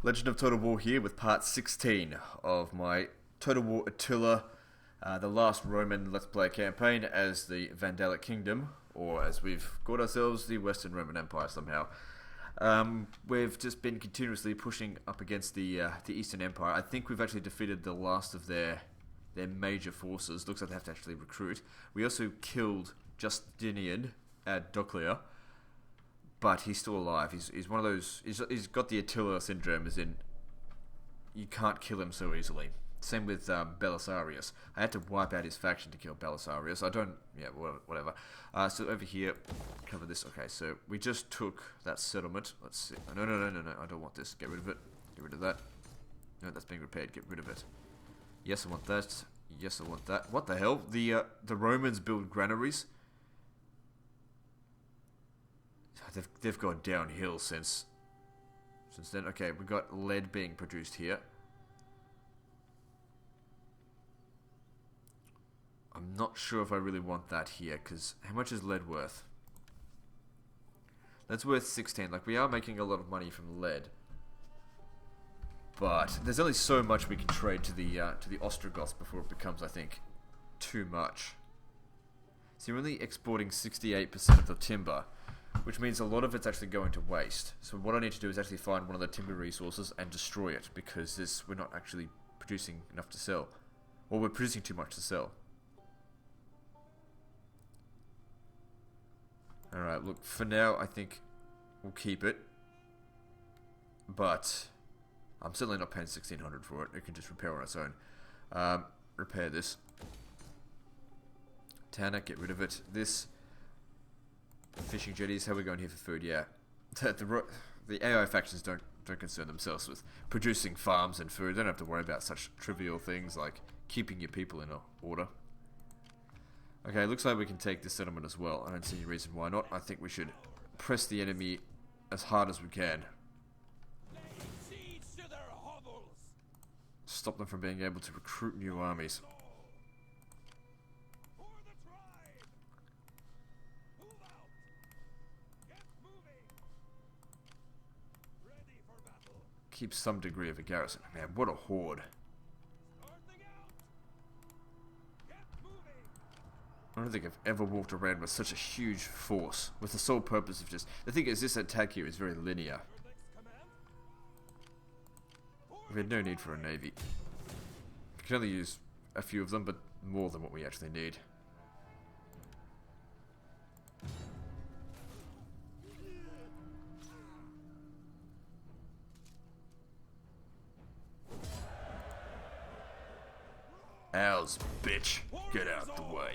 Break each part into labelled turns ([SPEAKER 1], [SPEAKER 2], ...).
[SPEAKER 1] Legend of Total War here with part 16 of my Total War Attila, the last Roman Let's Play campaign as the Vandalic Kingdom, or as we've called ourselves, the Western Roman Empire somehow. We've just been continuously pushing up against the Eastern Empire. I think we've actually defeated the last of their major forces. Looks like they have to actually recruit. We also killed Justinian at Doclea, but he's still alive. He's one of those. He's got the Attila syndrome, as in you can't kill him so easily. Same with Belisarius. I had to wipe out his faction to kill Belisarius. I don't. Yeah, whatever. So over here, cover this. Okay, so we just took that settlement. Let's see. No. I don't want this. Get rid of it. Get rid of that. No, that's being repaired. Get rid of it. Yes, I want that. Yes, I want that. What the hell? The Romans build granaries. They've gone downhill since then. Okay, we got lead being produced here. I'm not sure if I really want that here, because how much is lead worth? Lead's worth 16. Like, we are making a lot of money from lead, but there's only so much we can trade to the Ostrogoths before it becomes, I think, too much. So you're only exporting 68% of the timber, which means a lot of it's actually going to waste. So what I need to do is actually find one of the timber resources and destroy it, because we're not actually producing enough to sell. Or we're producing too much to sell. Alright, look, for now I think we'll keep it. But I'm certainly not paying 1600 for it. It can just repair on its own. Repair this. Tanner, get rid of it. This fishing jetties, how are we going here for food? Yeah. The AI factions don't concern themselves with producing farms and food. They don't have to worry about such trivial things like keeping your people in order. Okay, looks like we can take this settlement as well. I don't see any reason why not. I think we should press the enemy as hard as we can. Stop them from being able to recruit new armies. Keep some degree of a garrison. Man, what a horde. I don't think I've ever walked around with such a huge force, with the sole purpose of just... The thing is, this attack here is very linear. We had no need for a navy. We can only use a few of them, but more than what we actually need. Ours, bitch. Get out the way.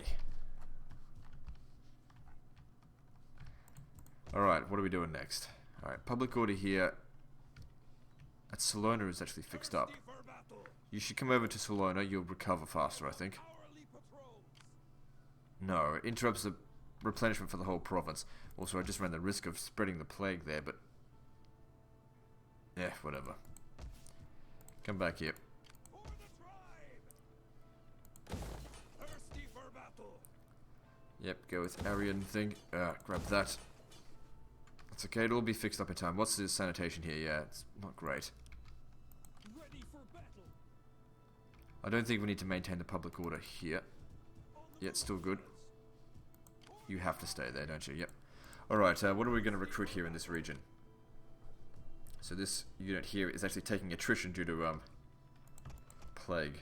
[SPEAKER 1] Alright, what are we doing next? Alright, public order here at Salona is actually fixed up. You should come over to Salona, you'll recover faster, I think. No, it interrupts the replenishment for the whole province. Also, I just ran the risk of spreading the plague there, but... yeah, whatever. Come back here. Yep, go with Aryan thing. Grab that. It's okay, it'll all be fixed up in time. What's the sanitation here? Yeah, it's not great. I don't think we need to maintain the public order here. Yeah, it's still good. You have to stay there, don't you? Yep. Alright, what are we going to recruit here in this region? So this unit here is actually taking attrition due to, plague.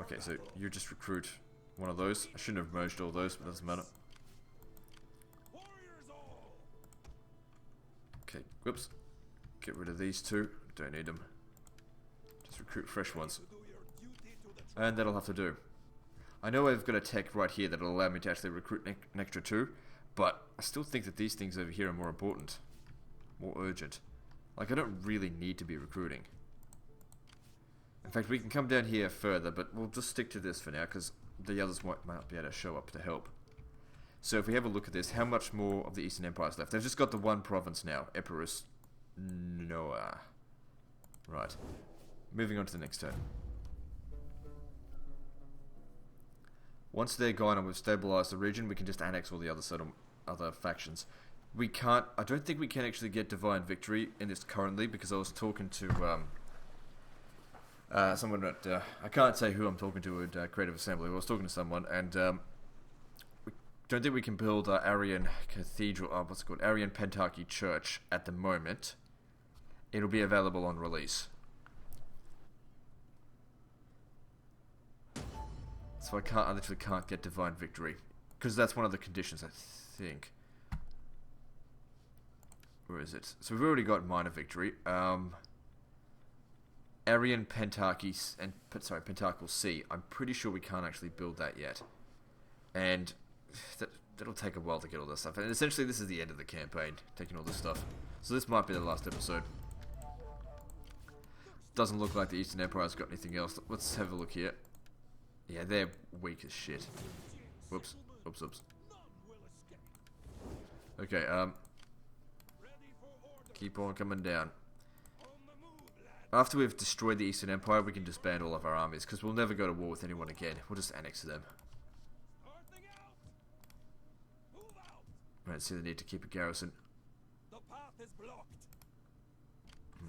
[SPEAKER 1] Okay, so you just recruit one of those. I shouldn't have merged all those, but it doesn't matter. Okay, whoops. Get rid of these two. Don't need them. Just recruit fresh ones. And that'll have to do. I know I've got a tech right here that'll allow me to actually recruit an extra two, but I still think that these things over here are more important. More urgent. Like, I don't really need to be recruiting. In fact, we can come down here further, but we'll just stick to this for now, because the others might not be able to show up to help. So if we have a look at this, how much more of the Eastern Empire is left? They've just got the one province now, Epirus Noah. Right. Moving on to the next turn. Once they're gone and we've stabilized the region, we can just annex all the other factions. We can't. I don't think we can actually get divine victory in this currently, because I was talking to someone at I can't say who I'm talking to at Creative Assembly. I was talking to someone, and we don't think we can build Arian Cathedral. What's it called? Arian Pentarchy Church at the moment. It'll be available on release. So I literally can't get divine victory, because that's one of the conditions, I think. Where is it? So we've already got minor victory. Arian Pentarchy and Pentarchal C. I'm pretty sure we can't actually build that yet, and that'll take a while to get all this stuff. And essentially, this is the end of the campaign, taking all this stuff. So this might be the last episode. Doesn't look like the Eastern Empire's got anything else. Let's have a look here. Yeah, they're weak as shit. Whoops. Oops, oops. Okay, keep on coming down. After we've destroyed the Eastern Empire, we can disband all of our armies, because we'll never go to war with anyone again. We'll just annex them. I don't see the need to keep a garrison.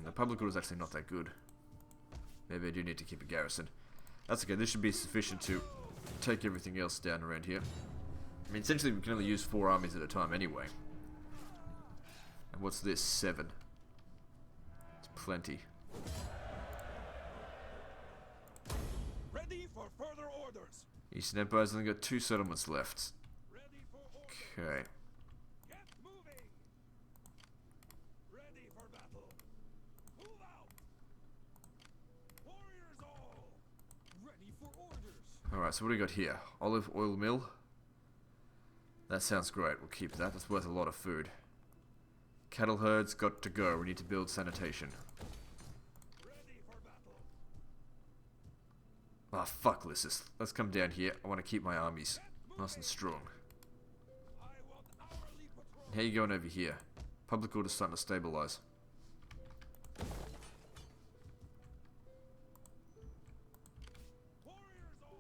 [SPEAKER 1] The public order is actually not that good. Maybe I do need to keep a garrison. That's okay, this should be sufficient to take everything else down around here. I mean, essentially we can only use 4 armies at a time anyway. And what's this? 7. It's plenty.
[SPEAKER 2] Ready for further orders.
[SPEAKER 1] Eastern Empire's only got 2 settlements left.
[SPEAKER 2] Ready for orders.
[SPEAKER 1] Okay.
[SPEAKER 2] Get moving. Ready for battle. Move out. Warriors all. Ready for orders.
[SPEAKER 1] Alright, so what do we got here? Olive oil mill. That sounds great. We'll keep that. That's worth a lot of food. Cattle herds got to go. We need to build sanitation.
[SPEAKER 2] Ready for battle.
[SPEAKER 1] Ah, fuck Lysis. Let's come down here. I want to keep my armies nice and strong.
[SPEAKER 2] I want hourly patrol.
[SPEAKER 1] How you going over here? Public order's starting to stabilize.
[SPEAKER 2] Warriors all.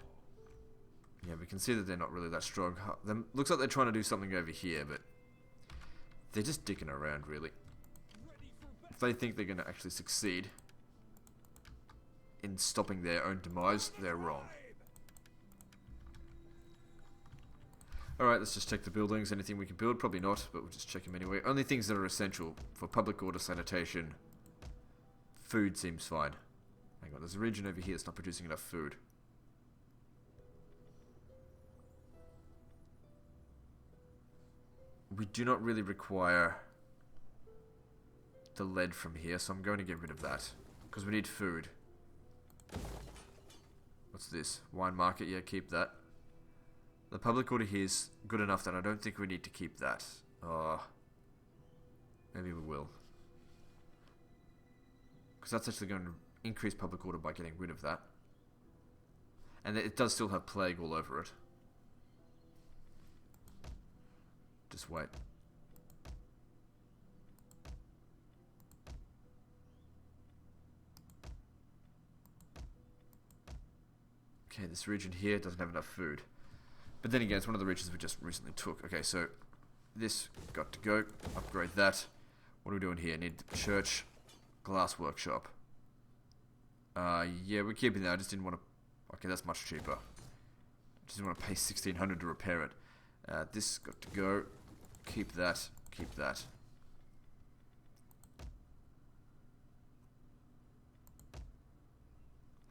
[SPEAKER 1] Yeah, we can see that they're not really that strong. Looks like they're trying to do something over here, but they're just dicking around, really.
[SPEAKER 2] Ready for battle.
[SPEAKER 1] If they think they're going to actually succeed in stopping their own demise, they're wrong. Alright, let's just check the buildings. Anything we can build? Probably not, but we'll just check them anyway. Only things that are essential for public order, sanitation. Food seems fine. Hang on, there's a region over here that's not producing enough food. We do not really require the lead from here, so I'm going to get rid of that, because we need food. What's this? Wine market? Yeah, keep that. The public order here is good enough that I don't think we need to keep that. Oh, maybe we will, because that's actually going to increase public order by getting rid of that. And it does still have plague all over it. Just wait. Okay, this region here doesn't have enough food. But then again, it's one of the regions we just recently took. Okay, so this got to go. Upgrade that. What are we doing here? Need church, glass workshop. Yeah, we're keeping that. I just didn't want to... Okay, that's much cheaper. Just didn't want to pay 1,600 to repair it. This got to go. Keep that. Keep that.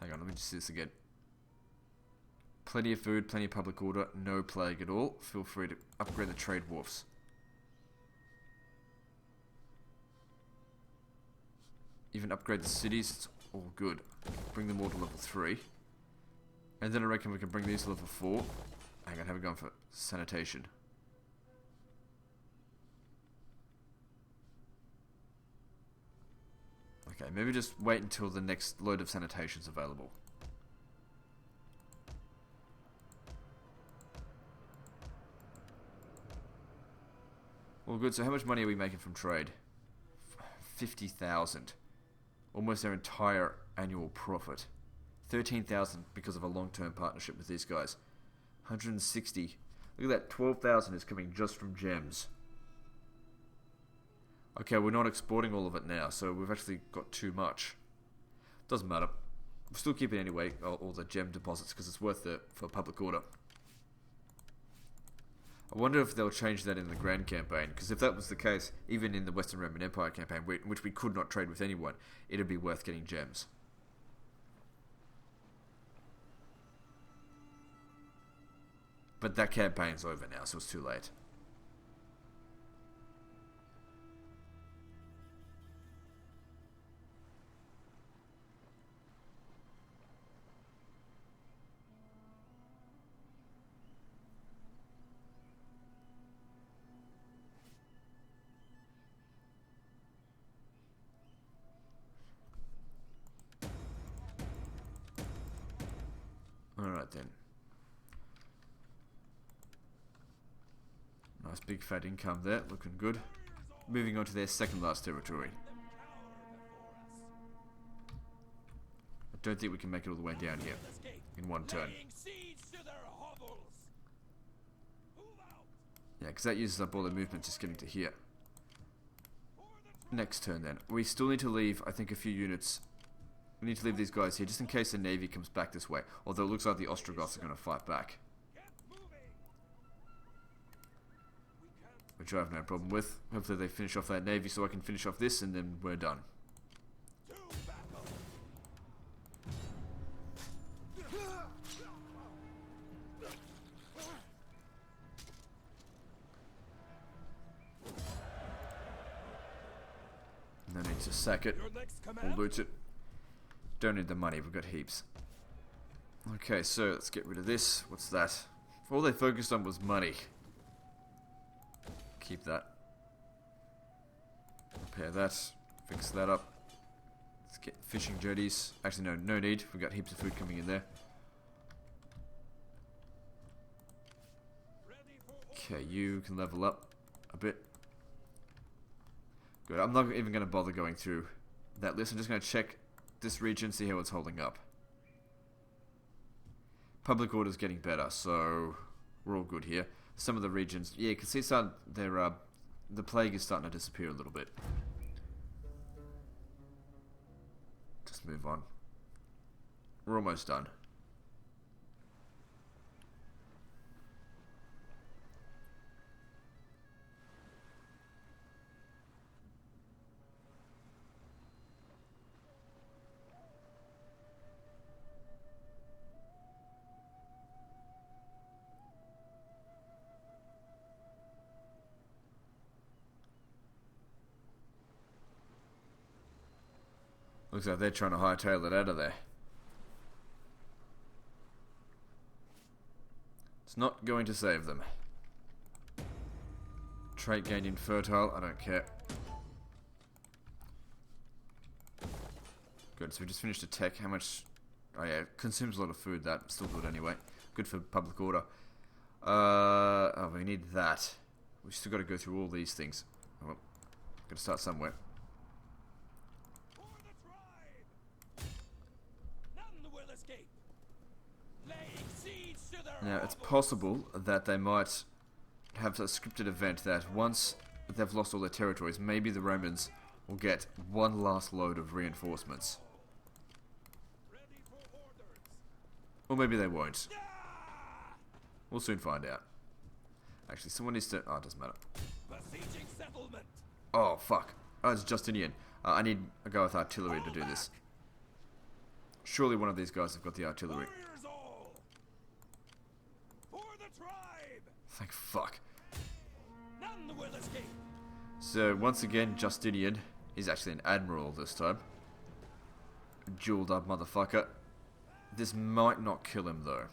[SPEAKER 1] Hang on, let me just see this again. Plenty of food, plenty of public order, no plague at all. Feel free to upgrade the trade wharfs. Even upgrade the cities, it's all good. Bring them all to level 3. And then I reckon we can bring these to level 4. Hang on, have we gone for sanitation? Okay, maybe just wait until the next load of sanitation is available. Well, good. So how much money are we making from trade? 50,000. Almost our entire annual profit. 13,000 because of a long-term partnership with these guys. 160. Look at that, 12,000 is coming just from gems. Okay, we're not exporting all of it now, so we've actually got too much. Doesn't matter. We'll still keep it anyway, all the gem deposits, because it's worth it for public order. I wonder if they'll change that in the Grand Campaign, because if that was the case, even in the Western Roman Empire campaign, which we could not trade with anyone, it'd be worth getting gems. But that campaign's over now, so it's too late. Alright then. Nice big fat income there, looking good. Moving on to their second last territory. I don't think we can make it all the way down here in one turn. Yeah, because that uses up all the movement just getting to here. Next turn then. We still need to leave, I think, a few units. We need to leave these guys here just in case the navy comes back this way. Although it looks like the Ostrogoths are going to fight back. Which I have no problem with. Hopefully they finish off that navy so I can finish off this and then we're done. No need to sack it. We'll loot it. Don't need the money, we've got heaps. Okay, so let's get rid of this. What's that? All they focused on was money. Keep that. Repair that. Fix that up. Let's get fishing jetties. Actually, no need. We've got heaps of food coming in there. Okay, you can level up a bit. Good. I'm not even going to bother going through that list. I'm just going to check this region, see how it's holding up. Public order's getting better, so we're all good here. Some of the regions, yeah, you can see the plague is starting to disappear a little bit. Just move on. We're almost done. Looks like they're trying to hightail it out of there. It's not going to save them. Trait gained infertile, I don't care. Good, so we just finished a tech. How much? Oh yeah, consumes a lot of food, that. Still good anyway. Good for public order. Oh, we need that. We still got to go through all these things. Oh, well, got to start somewhere. Now, it's possible that they might have a scripted event that once they've lost all their territories, maybe the Romans will get one last load of reinforcements. Or maybe they won't. We'll soon find out. Actually, someone needs to... Oh, it doesn't matter. Oh, fuck. Oh, it's Justinian. I need a guy with artillery to do this. Surely one of these guys have got the artillery. Thank fuck. So, once again, Justinian. He's actually an admiral this time. Jeweled up motherfucker. This might not kill him, though.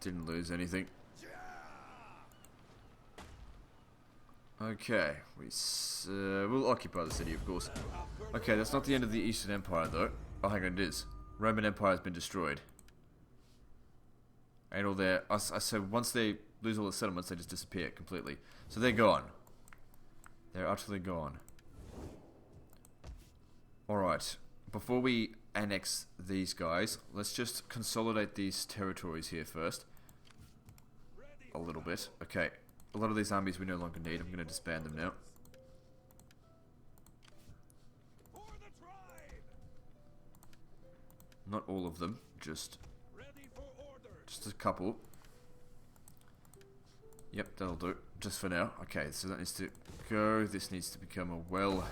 [SPEAKER 1] Didn't lose anything. Okay, we'll occupy the city, of course. Okay, that's not the end of the Eastern Empire, though. Oh, hang on, it is. Roman Empire has been destroyed. And all their... I said once they lose all the settlements, they just disappear completely. So they're gone. They're utterly gone. Alright, before we annex these guys, let's just consolidate these territories here first. A little bit. Okay, a lot of these armies we no longer need. I'm going to disband them now.
[SPEAKER 2] For the tribe.
[SPEAKER 1] Not all of them, just
[SPEAKER 2] Ready for orders.
[SPEAKER 1] a couple. Yep, that'll do. Just for now. Okay, so that needs to go. This needs to become a well.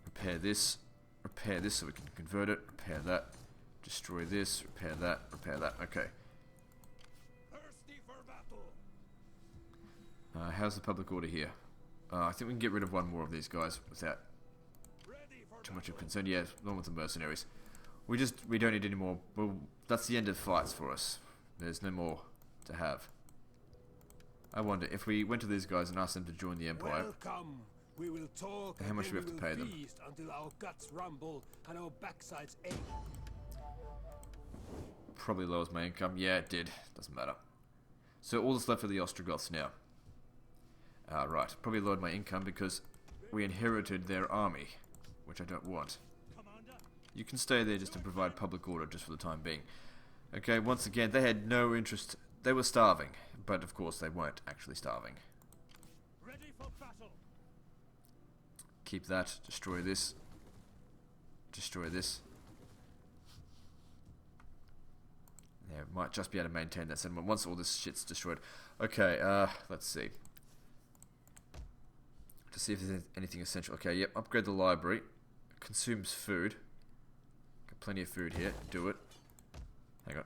[SPEAKER 1] Repair this so we can convert it. Repair that. Destroy this. Repair that. Repair that. Okay.
[SPEAKER 2] Thirsty for battle.
[SPEAKER 1] How's the public order here? I think we can get rid of one more of these guys without
[SPEAKER 2] Ready for
[SPEAKER 1] too much of concern. Yeah, one with the mercenaries. We don't need any more. Well, that's the end of fights for us. There's no more to have. I wonder if we went to these guys and asked them to join the Empire.
[SPEAKER 2] Welcome. We will talk.
[SPEAKER 1] How much do we have to pay them?
[SPEAKER 2] Feast until our guts rumble and our backsides ache.
[SPEAKER 1] Probably lowers my income. Yeah, it did. Doesn't matter. So all that's left are the Ostrogoths now. Right. Probably lowered my income because we inherited their army, which I don't want.
[SPEAKER 2] Commander.
[SPEAKER 1] You can stay there just to provide public order just for the time being. Okay, once again, they had no interest. They were starving, but of course they weren't actually starving.
[SPEAKER 2] Ready for battle.
[SPEAKER 1] Keep that. Destroy this. Destroy this. Yeah, might just be able to maintain that sentiment once all this shit's destroyed. Okay, let's see. To see if there's anything essential. Okay, yep, upgrade the library. Consumes food. Got plenty of food here. Do it. Hang on.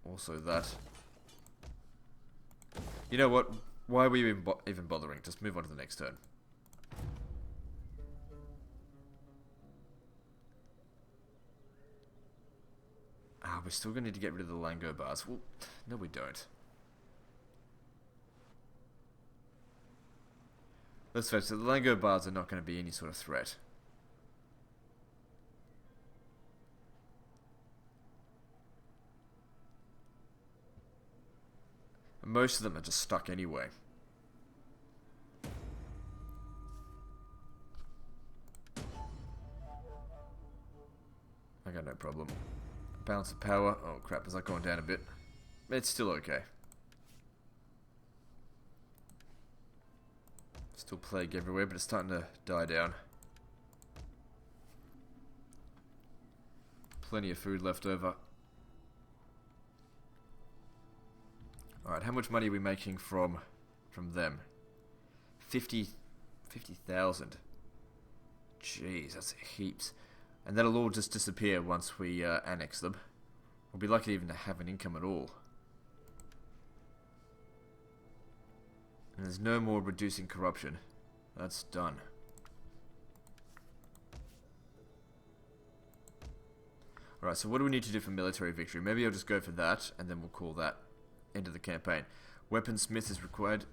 [SPEAKER 1] Also that. You know what? Why are we even bothering? Just move on to the next turn. We're still going to need to get rid of the Langobards. Well, no we don't. Let's face it, the Langobards are not going to be any sort of threat. And most of them are just stuck anyway. I got no problem. Balance of power. Oh crap, is that going down a bit? It's still okay. Still plague everywhere, but it's starting to die down. Plenty of food left over. Alright, how much money are we making from them? 50,000. Jeez, that's heaps. And that'll all just disappear once we annex them. We'll be lucky even to have an income at all. And there's no more reducing corruption. That's done. Alright, so what do we need to do for military victory? Maybe I'll just go for that, and then we'll call that end of the campaign. Weaponsmith is required.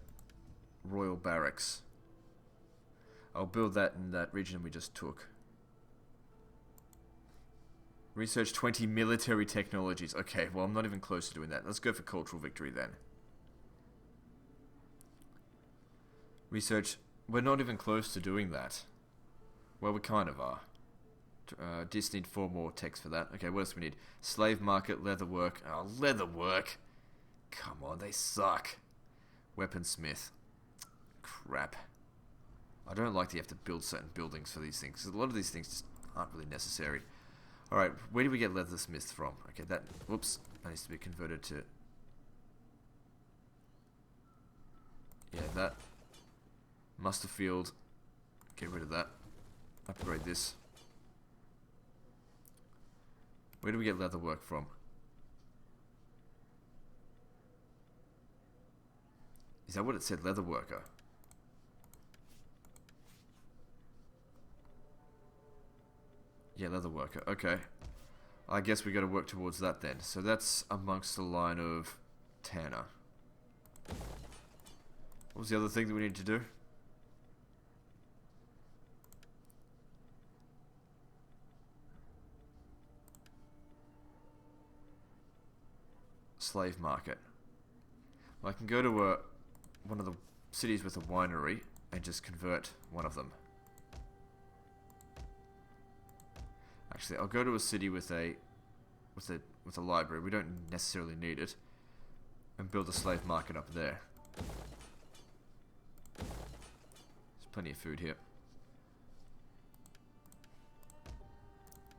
[SPEAKER 1] Royal Barracks. I'll build that in that region we just took. Research 20 military technologies. Okay, well I'm not even close to doing that. Let's go for cultural victory then. Research. We're not even close to doing that. Well, we kind of are. Just need 4 more techs for that. Okay, what else do we need? Slave market, leatherwork. Oh, leatherwork! Come on, they suck. Weaponsmith. Crap. I don't like that you have to build certain buildings for these things. A lot of these things just aren't really necessary. Alright, where do we get leathersmiths from? Okay, that... Whoops. That needs to be converted to... Yeah, that... Musterfield. Get rid of that. Upgrade this. Where do we get leatherwork from? Is that what it said? Leatherworker? Yeah, leatherworker. Okay. I guess we got to work towards that then. So that's amongst the line of Tanner. What was the other thing that we need to do? Slave market. Well, I can go to one of the cities with a winery and just convert one of them. Actually, I'll go to a city with a library. We don't necessarily need it, and build a slave market up there. There's plenty of food here.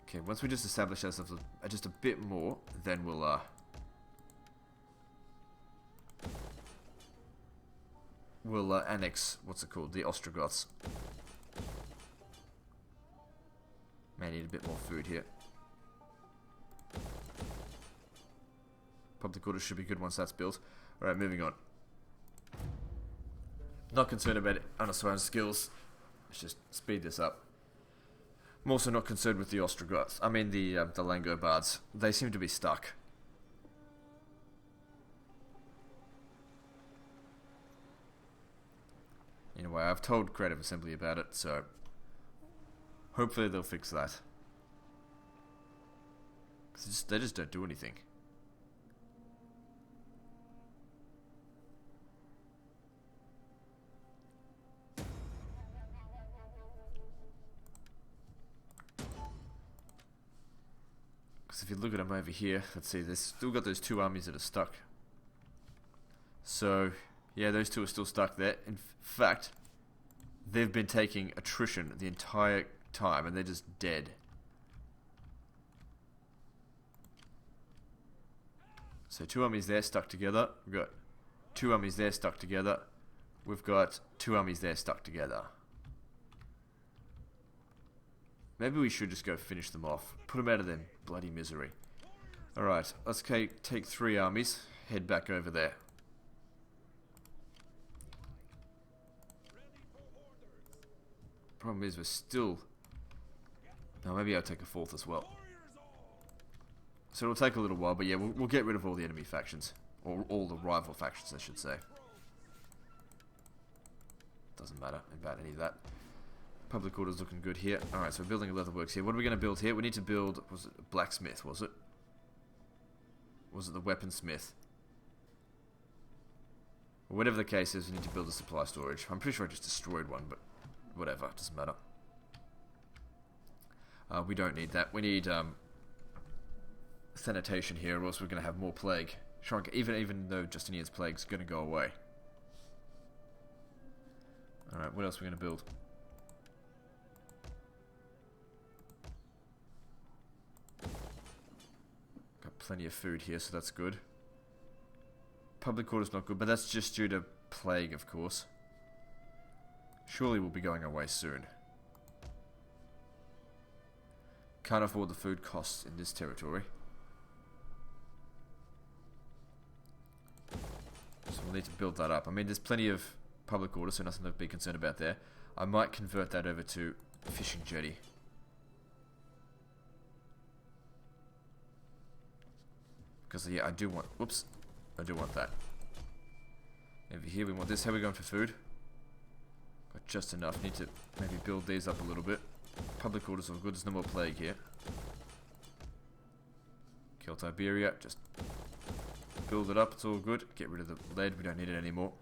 [SPEAKER 1] Okay, once we just establish ourselves just a bit more, then we'll annex, what's it called, the Ostrogoths. May need a bit more food here. Public order should be good once that's built. Alright, moving on. Not concerned about unassigned skills. Let's just speed this up. I'm also not concerned with the Ostrogoths. I mean the Langobards. They seem to be stuck. Anyway, I've told Creative Assembly about it, so hopefully they'll fix that. 'Cause they just don't do anything. Because if you look at them over here, let's see, they've still got those two armies that are stuck. So, yeah, those two are still stuck there. In fact, they've been taking attrition the entire time, and they're just dead. So 2 armies there stuck together. We've got 2 armies there stuck together. We've got 2 armies there stuck together. Maybe we should just go finish them off. Put them out of their bloody misery. Alright, let's take 3 armies. Head back over there. Problem is we're still... Now maybe I'll take a 4th as well. So it'll take a little while, but yeah, we'll get rid of all the enemy factions. Or all the rival factions, I should say. Doesn't matter about any of that. Public order's looking good here. Alright, so we're building a leatherworks here. What are we going to build here? We need to build... Was it a blacksmith, was it? Was it the weaponsmith? Or whatever the case is, we need to build a supply storage. I'm pretty sure I just destroyed one, but whatever, doesn't matter. We don't need that. We need sanitation here, or else we're going to have more plague. Even though Justinian's plague's going to go away. Alright, what else are we going to build? Got plenty of food here, so that's good. Public order's not good, but that's just due to plague, of course. Surely we'll be going away soon. Can't afford the food costs in this territory. So we'll need to build that up. I mean, there's plenty of public order, so nothing to be concerned about there. I might convert that over to fishing jetty. Because, yeah, I do want... Whoops. I do want that. Over here, we want this. How are we going for food? Got just enough. Need to maybe build these up a little bit. Public order's all good. There's no more plague here. Kill Tiberia. Just build it up. It's all good. Get rid of the lead. We don't need it anymore.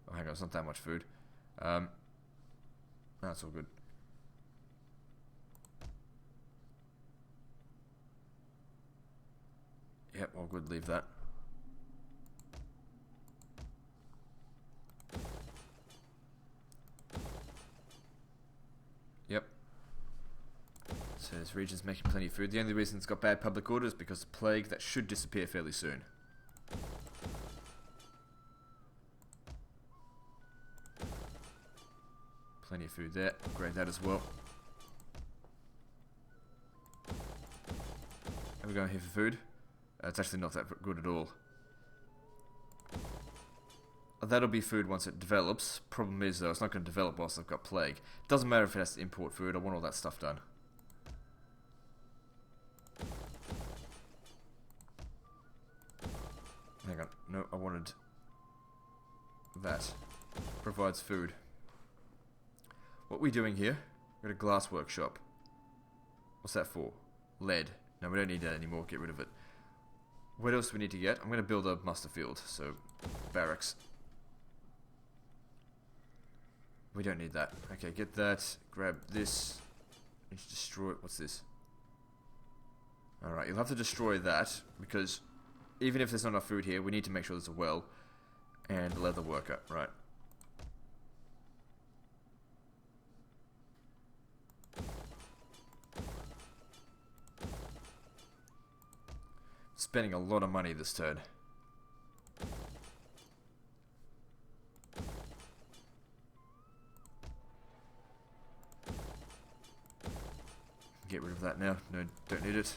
[SPEAKER 1] Oh, hang on. It's not that much food. No, it's all good. Yep, all good. Leave that. Yep. So this region's making plenty of food. The only reason it's got bad public order is because of plague that should disappear fairly soon. Plenty of food there. Upgrade that as well. Are we going here for food? It's actually not that good at all. That'll be food once it develops. Problem is though, it's not going to develop whilst I've got plague. Doesn't matter if it has to import food, I want all that stuff done. Hang on, no, I wanted that. Provides food. What are we doing here? We're at a glass workshop. What's that for? Lead. No, we don't need that anymore, get rid of it. What else do we need to get? I'm going to build a muster field, so barracks. We don't need that. Okay, get that. Grab this. Need to destroy it. What's this? Alright, you'll have to destroy that, because even if there's not enough food here, we need to make sure there's a well and a leather worker. Right. Spending a lot of money this turn. Get rid of that now. No, don't need it.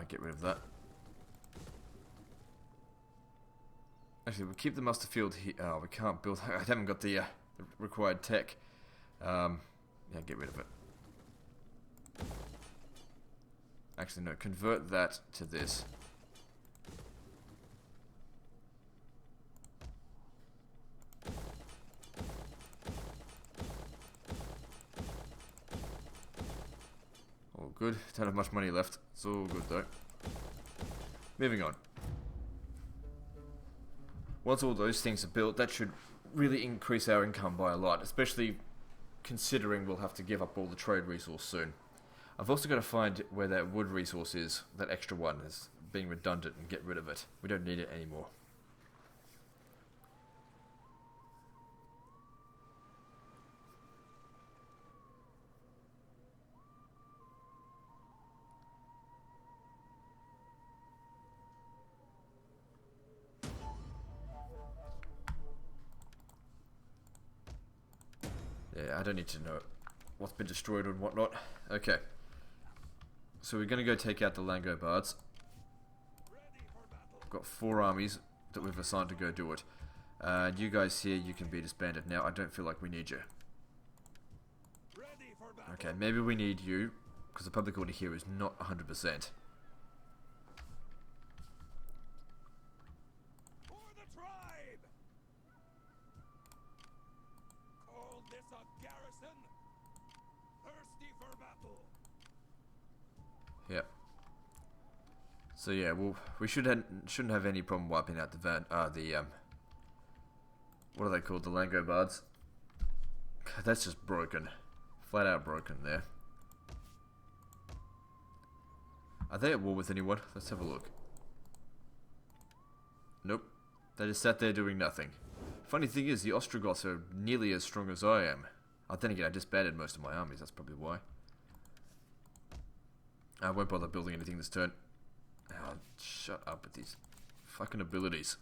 [SPEAKER 1] Get rid of that. Actually, we'll keep the muster field here. Oh, we can't build. I haven't got the required tech. Yeah, get rid of it. Actually, no. Convert that to this. All good. Don't have much money left. It's all good though. Moving on. Once all those things are built, that should really increase our income by a lot, especially considering we'll have to give up all the trade resource soon. I've also got to find where that wood resource is, that extra one is being redundant, and get rid of it. We don't need it anymore. Yeah, I don't need to know what's been destroyed and whatnot. Okay. So we're going to go take out the Langobards. We've got 4 armies that we've assigned to go do it. You guys here, you can be disbanded now. I don't feel like we need you. Okay, maybe we need you, because the public order here is not 100%. Yep. So yeah, we shouldn't have any problem wiping out the what are they called? The Langobards. God, that's just broken. Flat out broken there. Are they at war with anyone? Let's have a look. Nope. They just sat there doing nothing. Funny thing is, the Ostrogoths are nearly as strong as I am. Oh, then again, I disbanded most of my armies, that's probably why. I won't bother building anything this turn. Oh, shut up with these fucking abilities.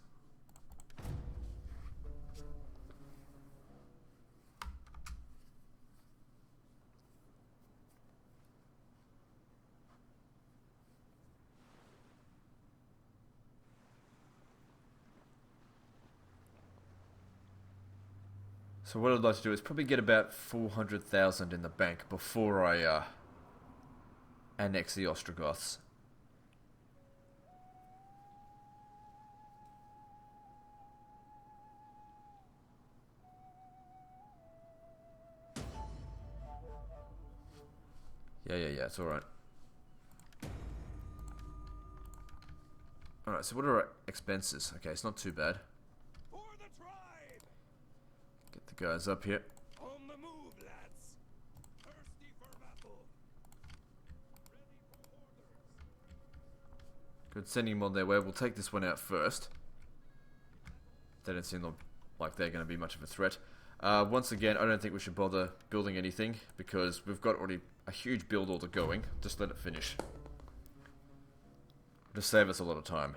[SPEAKER 1] So what I'd like to do is probably get about 400,000 in the bank before I annex the Ostrogoths. Yeah, it's alright. Alright, so what are our expenses? Okay, it's not too bad. Get the guys up here.
[SPEAKER 2] On the move, lads. Thirsty for battle. Ready for orders.
[SPEAKER 1] Good, sending them on their way. We'll take this one out first. They don't seem like they're going to be much of a threat. Once again, I don't think we should bother building anything, because we've got already a huge build order going. Just let it finish. Just save us a lot of time.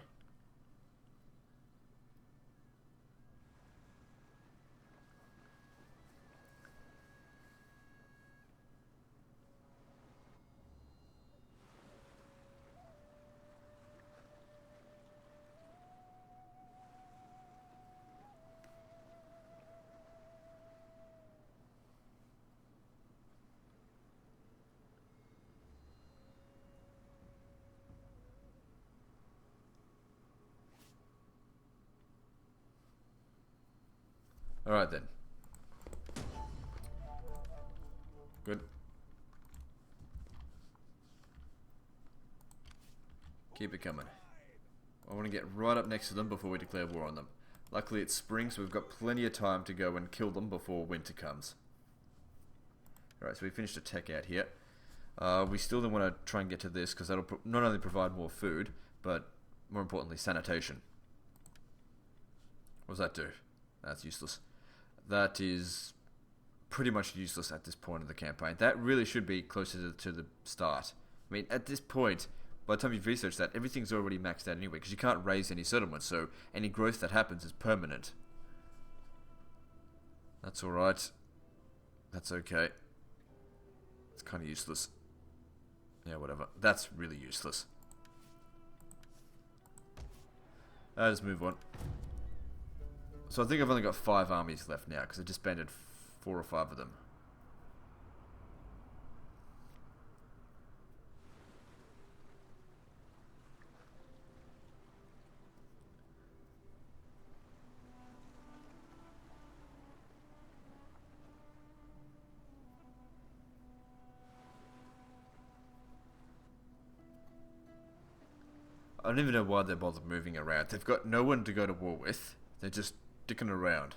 [SPEAKER 1] Alright then. Good. Keep it coming. I want to get right up next to them before we declare war on them. Luckily it's spring, so we've got plenty of time to go and kill them before winter comes. Alright, so we finished a tech out here. We still don't want to try and get to this, because that'll not only provide more food, but more importantly, sanitation. What does that do? That's useless. That is pretty much useless at this point of the campaign. That really should be closer to the start. I mean, at this point, by the time you've researched that, everything's already maxed out anyway, because you can't raise any settlements, so any growth that happens is permanent. That's alright. That's okay. It's kind of useless. Yeah, whatever. That's really useless. Let's move on. So I think I've only got 5 armies left now, because I disbanded 4 or 5 of them. I don't even know why they're bothered moving around. They've got no one to go to war with. They're just dicking around.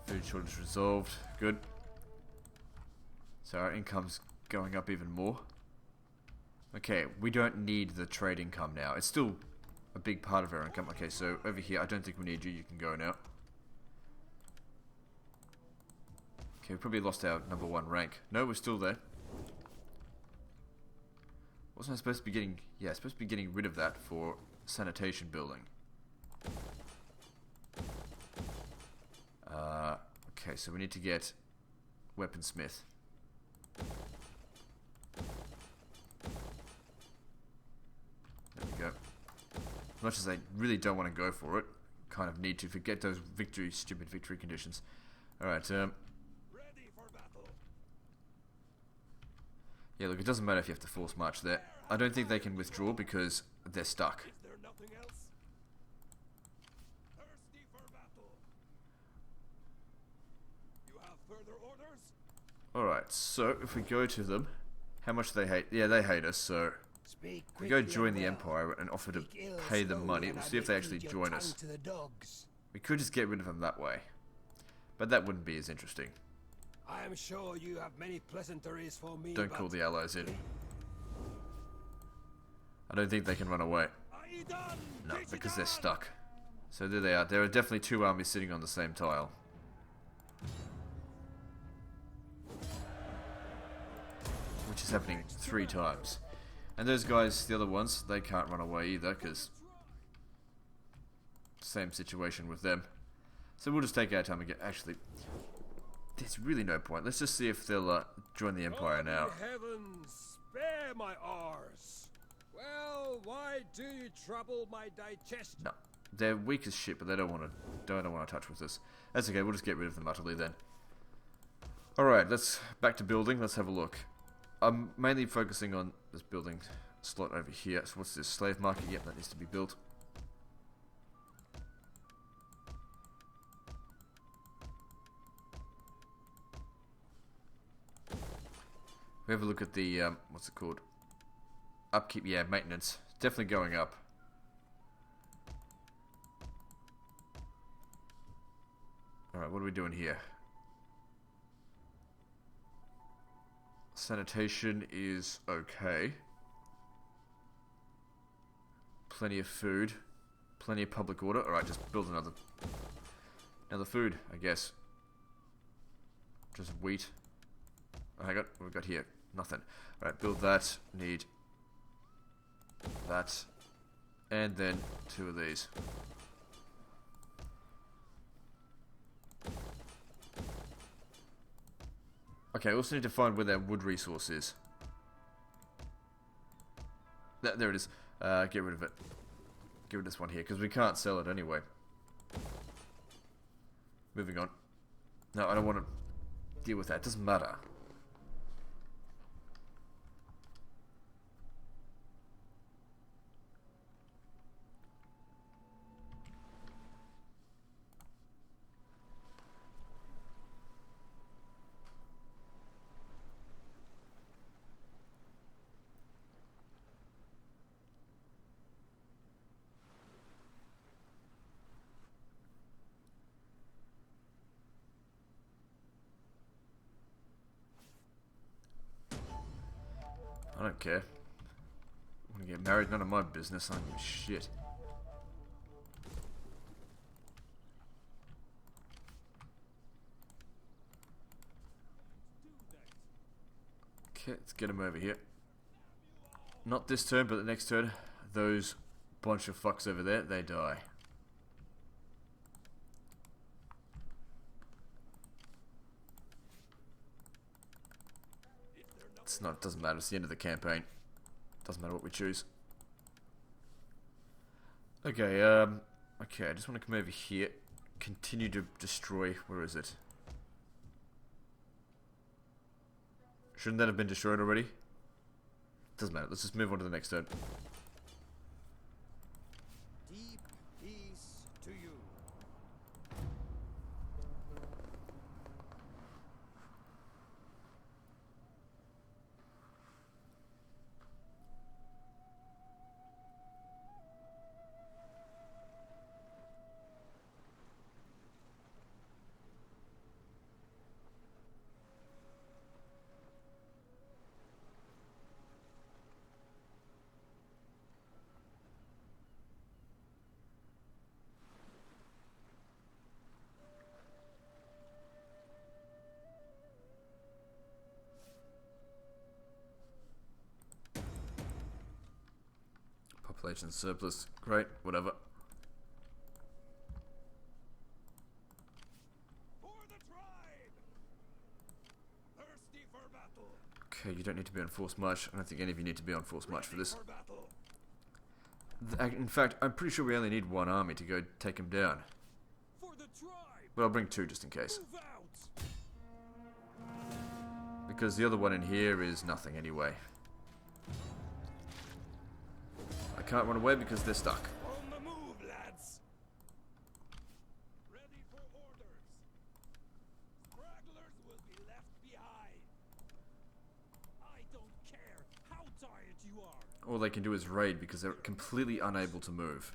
[SPEAKER 1] Food shortage resolved. Good. So our income's going up even more. Okay, we don't need the trade income now. It's still a big part of our income. Okay, so over here, I don't think we need you. You can go now. Okay, we probably lost our number 1 rank. No, we're still there. Wasn't I supposed to be getting... Yeah, supposed to be getting rid of that for sanitation building. Okay, so we need to get weaponsmith. There we go. As much as I really don't want to go for it, kind of need to forget those stupid victory conditions. Alright,
[SPEAKER 2] Ready for battle.
[SPEAKER 1] yeah, look, it doesn't matter if you have to force march there. I don't think they can withdraw because they're stuck.
[SPEAKER 2] Is there nothing else? Thirsty for battle. You have further orders?
[SPEAKER 1] Alright, so if we go to them, how much do they hate? Yeah, they hate us, so if we go join the Empire and offer to pay them money, we'll see if they actually join us. We could just get rid of them that way, but that wouldn't be as interesting.
[SPEAKER 2] I am sure you have many pleasantries for me.
[SPEAKER 1] Don't call the allies in. I don't think they can run away. No, because they're stuck. So there they are. There are definitely 2 armies sitting on the same tile. Which is happening 3 times. And those guys, the other ones, they can't run away either, because same situation with them. So we'll just take our time and get... Actually, there's really no point. Let's just see if they'll join the Empire now.
[SPEAKER 2] Heavens, spare my arse. Well, why do you trouble my digestion?
[SPEAKER 1] No, they're weak as shit, but they don't want to touch with us. That's okay. We'll just get rid of them utterly then. All right, let's back to building. Let's have a look. I'm mainly focusing on this building slot over here. So what's this? Slave market? Yep, that needs to be built. We have a look at the, what's it called? Upkeep, yeah, maintenance. Definitely going up. Alright, what are we doing here? Sanitation is okay. Plenty of food. Plenty of public order. Alright, just build another food, I guess. Just wheat. Oh, hang on, what have we got here? Nothing. Alright, build that. Need that. And then 2 of these. Okay, we also need to find where their wood resource is. There it is. Get rid of it. Get rid of this one here, because we can't sell it anyway. Moving on. No, I don't want to deal with that. It doesn't matter. don't care. Want to get married? None of my business. I don't give a shit. Okay, let's get him over here. Not this turn, but the next turn. Those bunch of fucks over there, they die. It's not, it doesn't matter, it's the end of the campaign. Doesn't matter what we choose. Okay, okay, I just want to come over here. Continue to destroy, where is it? Shouldn't that have been destroyed already? Doesn't matter, let's just move on to the next turn.
[SPEAKER 2] Deep peace to you.
[SPEAKER 1] Population surplus, great, whatever.
[SPEAKER 2] For the tribe! Thirsty for battle.
[SPEAKER 1] Okay, you don't need to be on force march. I don't think any of you need to be on force march for this.
[SPEAKER 2] For battle.
[SPEAKER 1] In fact, I'm pretty sure we only need one army to go take him down.
[SPEAKER 2] For the tribe.
[SPEAKER 1] But I'll bring two just in case.
[SPEAKER 2] Move out.
[SPEAKER 1] Because the other one in here is nothing anyway. I can't run away because they're stuck.
[SPEAKER 2] On the move, lads. Ready for orders. Stragglers will be left behind. I don't care how tired you are.
[SPEAKER 1] All they can do is raid because they're completely unable to move.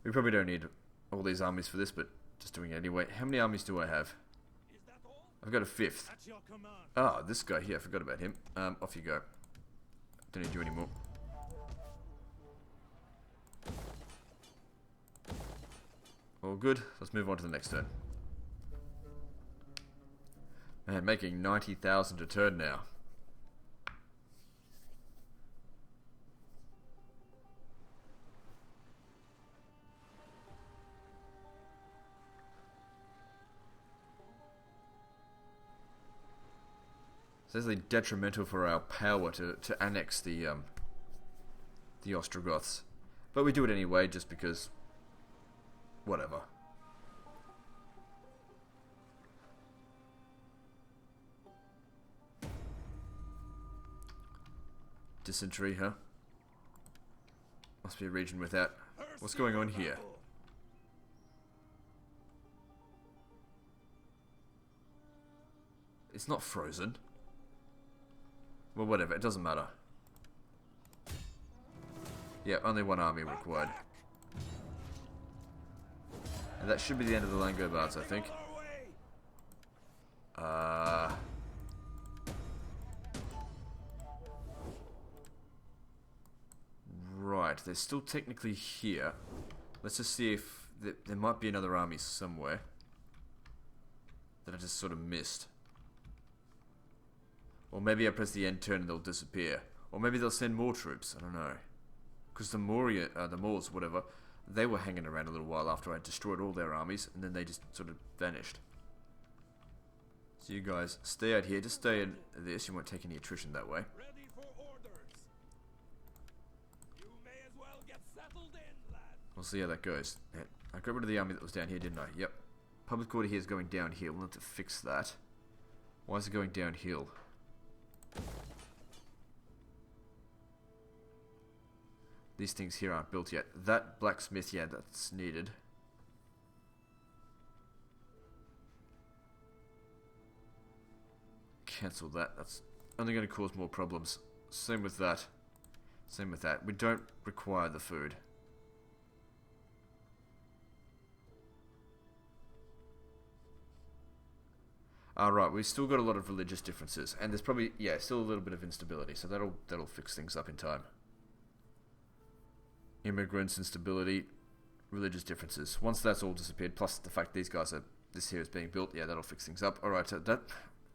[SPEAKER 1] We probably don't need all these armies for this, but just doing it anyway. How many armies do I have?
[SPEAKER 2] Is that all?
[SPEAKER 1] I've got a fifth.
[SPEAKER 2] At your command.
[SPEAKER 1] Ah, this guy here, I forgot about him. Off you go. Don't need you anymore. All good. Let's move on to the next turn. Man, making 90,000 a turn now. It's actually detrimental for our power to annex the Ostrogoths. But we do it anyway, just because... whatever. Dysentery, huh? Must be a region without... What's going on here? It's not frozen. Well, whatever, it doesn't matter. Yeah, only one army required. And that should be the end of the Langobards, I think. Right, they're still technically here. Let's just see if... there might be another army somewhere that I just sort of missed. Or maybe I press the end turn and they'll disappear. Or maybe they'll send more troops, I don't know. Because the Moors, whatever, they were hanging around a little while after I destroyed all their armies, and then they just sort of vanished. So you guys, stay out here, just stay in this, you won't take any attrition that way.
[SPEAKER 2] Ready for orders. You may as well get settled in, lad.
[SPEAKER 1] We'll see how that goes. Yeah, I got rid of the army that was down here, didn't I? Yep. Public order here is going downhill, we'll have to fix that. Why is it going downhill? These things here aren't built yet. That blacksmith, yeah, that's needed. Cancel that. That's only going to cause more problems. Same with that. Same with that. We don't require the food. Right, we've still got a lot of religious differences, and there's probably, yeah, still a little bit of instability, so that'll fix things up in time. Immigrants, instability, religious differences. Once that's all disappeared, plus the fact this here is being built, yeah, that'll fix things up. Alright, so that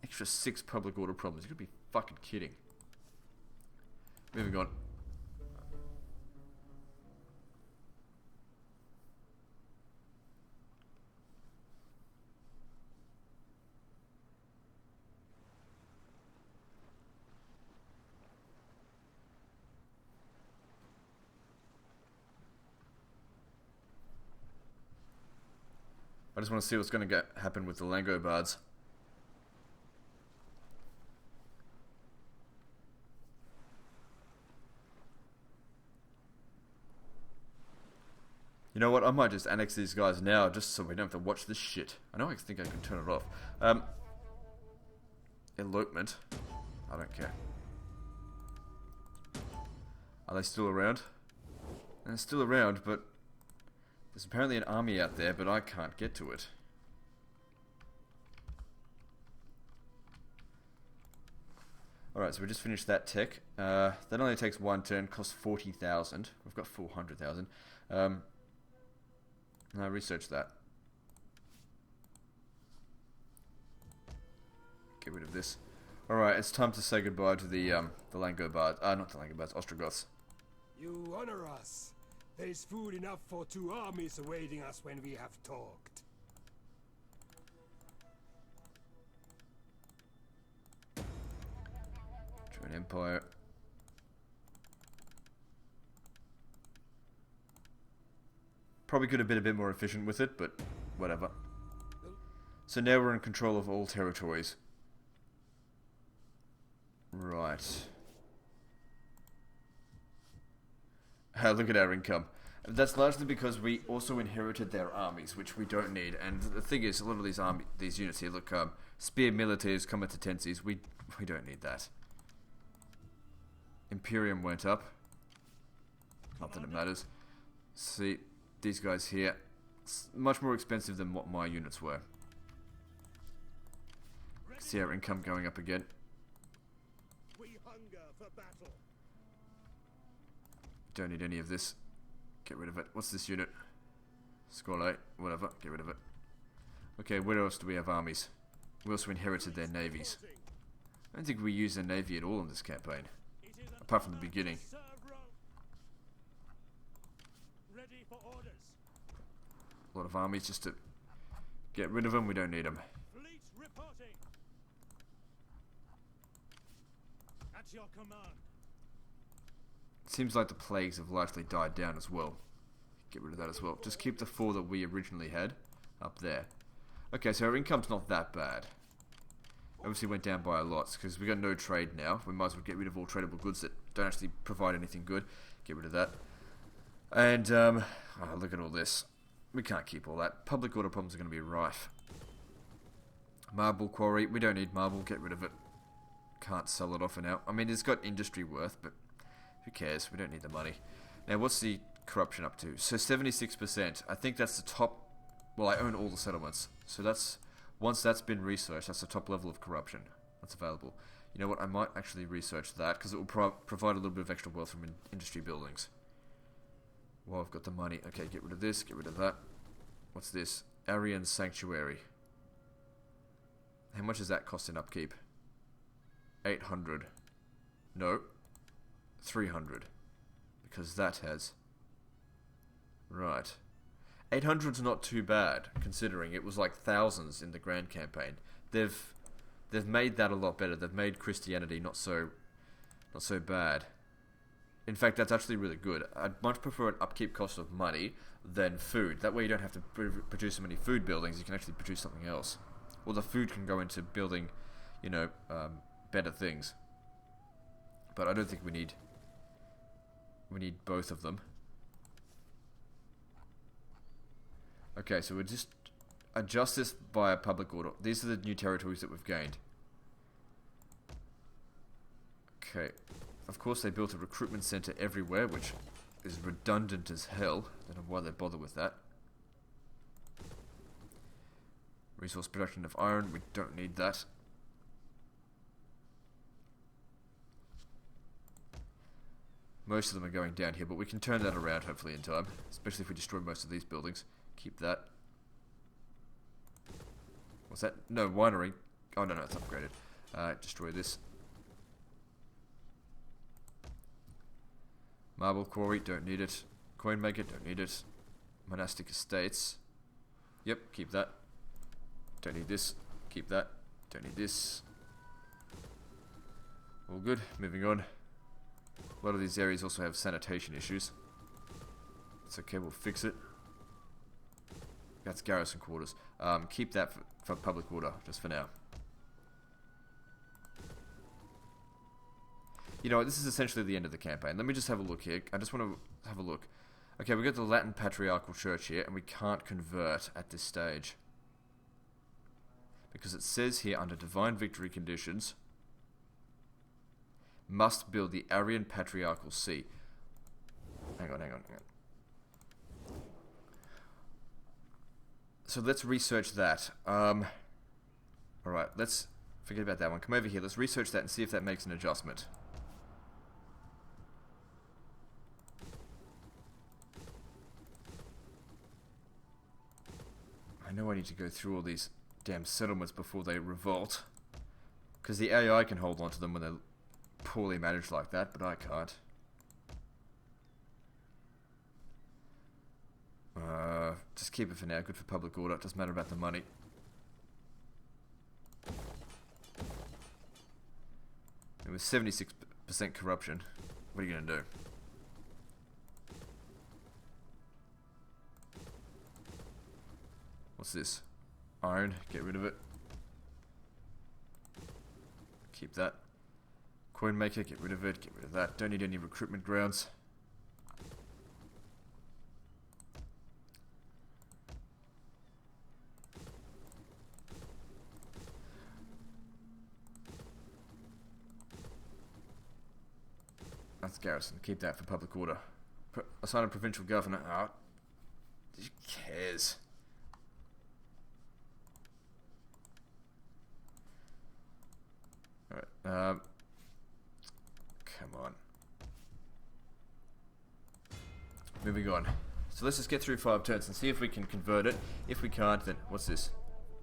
[SPEAKER 1] extra 6 public order problems, you could be fucking kidding. Moving on. I just want to see what's going to happen with the Langobards. You know what? I might just annex these guys now, just so we don't have to watch this shit. I know I think I can turn it off. Elopement. I don't care. Are they still around? They're still around, but there's apparently an army out there, but I can't get to it. Alright, so we just finished that tech. That only takes 1 turn, costs 40,000. We've got 400,000. I researched that. Get rid of this. Alright, it's time to say goodbye to the Langobards. Not the Langobards, Ostrogoths.
[SPEAKER 2] You honor us. There is food enough for 2 armies awaiting us when we have talked.
[SPEAKER 1] Join Empire. Probably could have been a bit more efficient with it, but whatever. So now we're in control of all territories. Right. Look at our income. That's largely because we also inherited their armies, which we don't need. And the thing is, a lot of these units here, look, spear militaries, comitatenses, we don't need that. Imperium went up. Not that it matters. See, these guys here, it's much more expensive than what my units were. See our income going up again.
[SPEAKER 2] We hunger for battle.
[SPEAKER 1] Don't need any of this. Get rid of it. What's this unit? Squall, whatever. Get rid of it. Okay, where else do we have armies? We also inherited their navies. I don't think we used their navy at all in this campaign. Apart from the beginning.
[SPEAKER 2] Ready for orders.
[SPEAKER 1] A lot of armies just to get rid of them. We don't need them.
[SPEAKER 2] Fleet reporting. At your command.
[SPEAKER 1] Seems like the plagues have largely died down as well. Get rid of that as well. Just keep the 4 that we originally had up there. Okay, so our income's not that bad. Obviously went down by a lot because we got no trade now. We might as well get rid of all tradable goods that don't actually provide anything good. Get rid of that. And look at all this. We can't keep all that. Public order problems are going to be rife. Marble quarry. We don't need marble. Get rid of it. Can't sell it off and out. I mean, it's got industry worth, but who cares? We don't need the money. Now, what's the corruption up to? So 76%. I think that's the top. Well, I own all the settlements. So that's, once that's been researched, that's the top level of corruption that's available. You know what? I might actually research that because it will provide a little bit of extra wealth from industry buildings. Well, I've got the money. Okay, get rid of this. Get rid of that. What's this? Aryan Sanctuary. How much does that cost in upkeep? 800. No. 300. Because that has... Right. 800's not too bad, considering it was like thousands in the Grand Campaign. They've made that a lot better. They've made Christianity not so bad. In fact, that's actually really good. I'd much prefer an upkeep cost of money than food. That way you don't have to produce so many food buildings. You can actually produce something else. Or the food can go into building, you know, better things. But I don't think we need both of them. Okay, so we'll just adjust this by a public order. These are the new territories that we've gained. Okay. Of course, they built a recruitment center everywhere, which is redundant as hell. I don't know why they bother with that. Resource production of iron, we don't need that. Most of them are going down here, but we can turn that around hopefully in time. Especially if we destroy most of these buildings. Keep that. What's that? No, winery. Oh, no, it's upgraded. Destroy this. Marble quarry, don't need it. Coin maker, don't need it. Monastic estates. Yep, keep that. Don't need this. Keep that. Don't need this. All good. Moving on. A lot of these areas also have sanitation issues. It's okay, we'll fix it. That's garrison quarters. Keep that for public order, just for now. You know what, this is essentially the end of the campaign. Let me just have a look here. I just want to have a look. Okay, we've got the Latin Patriarchal Church here, and we can't convert at this stage. Because it says here, under Divine Victory conditions, must build the Arian Patriarchal See. Hang on. So let's research that. Alright, let's forget about that one. Come over here, let's research that and see if that makes an adjustment. I know I need to go through all these damn settlements before they revolt. Because the AI can hold on to them when they're poorly managed like that, but I can't. Just keep it for now. Good for public order. It doesn't matter about the money. It was 76% corruption. What are you going to do? What's this? Iron. Get rid of it. Keep that. Coin maker. Get rid of it. Get rid of that. Don't need any recruitment grounds. That's garrison. Keep that for public order. Assign a provincial governor. Oh, who cares? Alright, come on. Moving on. So let's just get through 5 turns and see if we can convert it. If we can't, then what's this?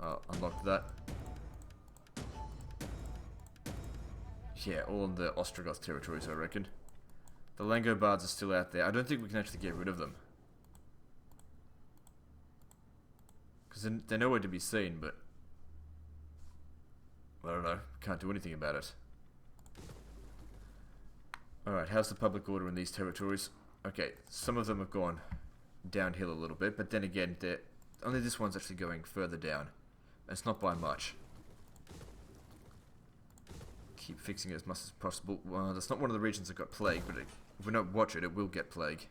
[SPEAKER 1] Unlock that. Yeah, all in the Ostrogoth territories, I reckon. The Langobards are still out there. I don't think we can actually get rid of them. Because they're nowhere to be seen, but I don't know. Can't do anything about it. Alright, how's the public order in these territories? Okay, some of them have gone downhill a little bit, but then again, only this one's actually going further down. It's not by much. Keep fixing it as much as possible. Well, that's not one of the regions that got plague, but if we don't watch it, it will get plague.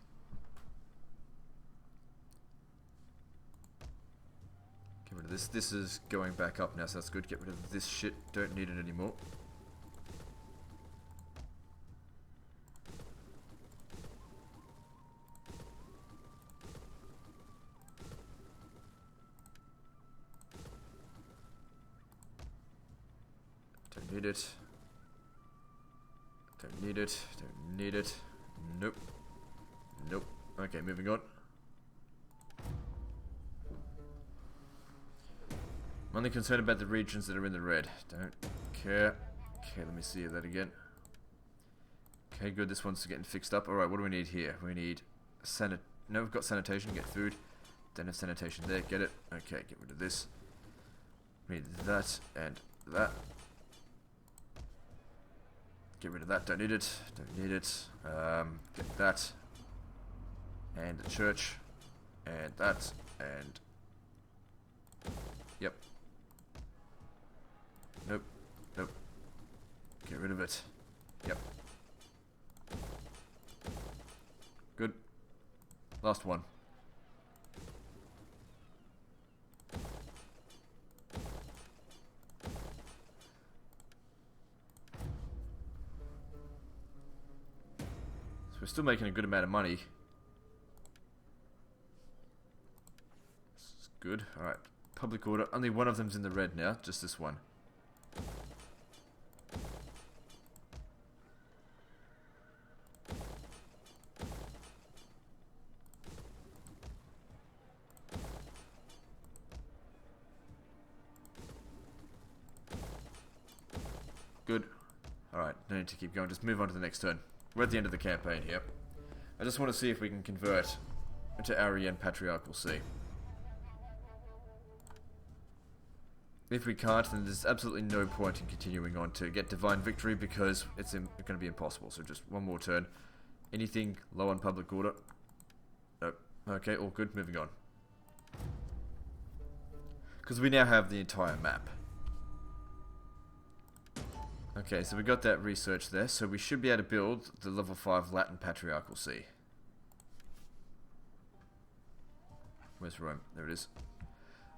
[SPEAKER 1] Get rid of this. This is going back up now, so that's good. Get rid of this shit. Don't need it anymore. Don't need it. Don't need it. Don't need it. Nope. Nope. Okay, moving on. I'm only concerned about the regions that are in the red. Don't care. Okay, let me see that again. Okay, good. This one's getting fixed up. Alright, what do we need here? We need No, we've got sanitation. Get food. Don't have sanitation there. Get it. Okay, get rid of this. We need that and that. Get rid of that. Don't need it. Don't need it. Get that. And the church. And that. And... Yep. Nope. Nope. Get rid of it. Yep. Good. Last one. So we're still making a good amount of money. This is good. Alright. public order. Only one of them's in the red now, just this one. Good. Alright, no need to keep going, just move on to the next turn. We're at the end of the campaign here. I just want to see if we can convert into Aryan Patriarchal C. If we can't, then there's absolutely no point in continuing on to get Divine Victory because it's going to be impossible. So just one more turn. Anything low on public order? Nope. Okay, all good, moving on. Because we now have the entire map. Okay, so we got that research there, so we should be able to build the level 5 Latin Patriarchal C. Where's Rome? There it is.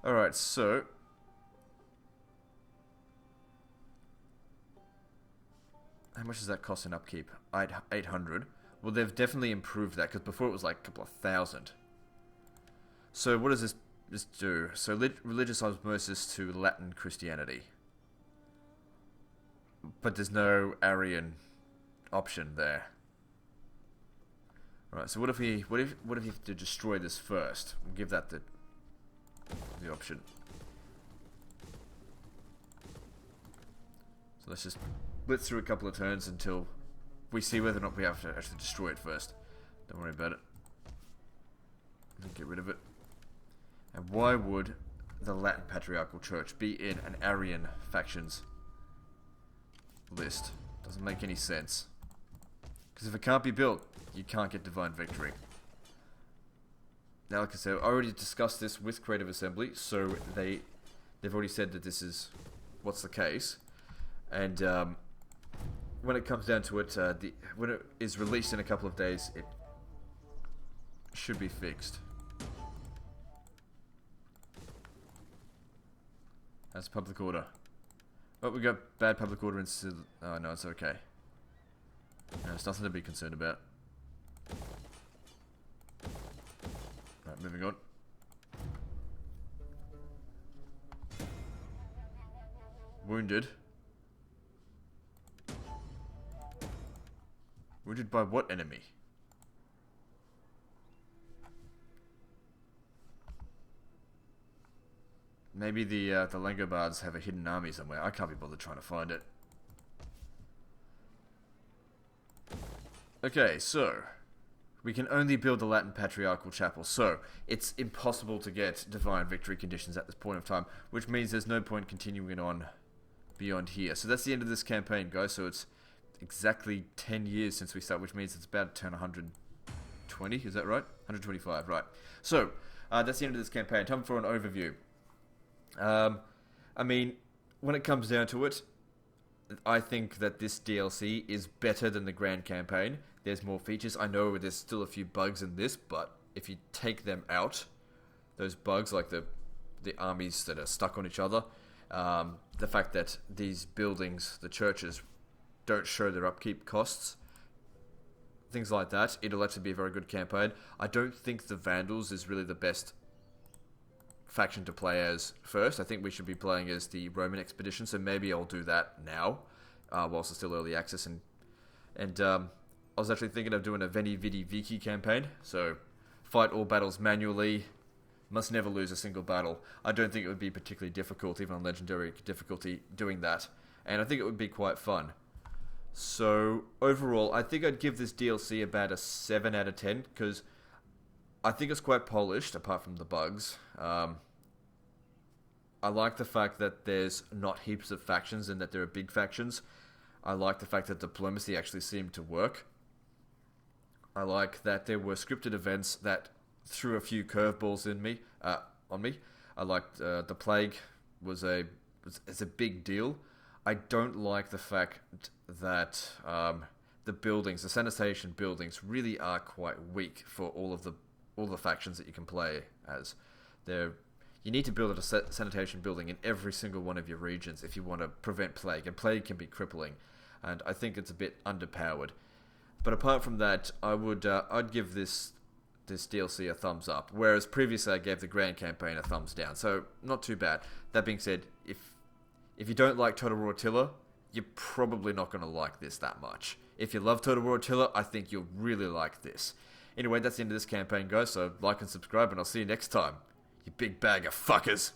[SPEAKER 1] Alright, so... how much does that cost in upkeep? 800. Well, they've definitely improved that, because before it was like a couple of thousand. So what does this do? So religious osmosis to Latin Christianity. But there's no Aryan option there. Right, so what if you have to destroy this first? We'll give that the option. So let's just blitz through a couple of turns until we see whether or not we have to actually destroy it first. Don't worry about it. Get rid of it. And why would the Latin Patriarchal Church be in an Aryan factions list? Doesn't make any sense. Because if it can't be built, you can't get Divine Victory. Now, like I said, I already discussed this with Creative Assembly, so they've already said that this is what's the case. And when it comes down to it, when it is released in a couple of days, it should be fixed. That's public order. Oh, we got bad public order in... oh, no, it's okay. No, it's nothing to be concerned about. Right, moving on. Wounded. Wounded by what enemy? Maybe the Langobards have a hidden army somewhere. I can't be bothered trying to find it. Okay, so we can only build the Latin Patriarchal Chapel, so it's impossible to get Divine Victory conditions at this point of time, which means there's no point continuing on beyond here. So that's the end of this campaign, guys. So it's exactly 10 years since we started, which means it's about to turn 120, is that right? 125, right. So, that's the end of this campaign. Time for an overview. I mean, when it comes down to it, I think that this DLC is better than the Grand Campaign. There's more features. I know there's still a few bugs in this, but if you take them out, those bugs like the armies that are stuck on each other, the fact that these buildings, the churches, don't show their upkeep costs, things like that, it'll actually be a very good campaign. I don't think the Vandals is really the best faction to play as first. I think we should be playing as the Roman expedition, so maybe I'll do that now, whilst it's still early access. And I was actually thinking of doing a Veni Vidi Vici campaign, so fight all battles manually, must never lose a single battle. I don't think it would be particularly difficult, even on legendary difficulty, doing that, and I think it would be quite fun. So overall, I think I'd give this DLC about a 7 out of 10, because I think it's quite polished, apart from the bugs. I like the fact that there's not heaps of factions and that there are big factions. I like the fact that diplomacy actually seemed to work. I like that there were scripted events that threw a few curveballs on me. I liked the plague was a big deal. I don't like the fact that the buildings, the sanitation buildings, really are quite weak for all the factions that you can play as. You need to build a sanitation building in every single one of your regions if you want to prevent plague, and plague can be crippling, and I think it's a bit underpowered. But apart from that, I'd give this this DLC a thumbs up, whereas previously I gave the Grand Campaign a thumbs down, so not too bad. That being said, if you don't like Total War Attila, you're probably not going to like this that much. If you love Total War Attila, I think you'll really like this. Anyway, that's the end of this campaign, guys, so like and subscribe, and I'll see you next time, you big bag of fuckers.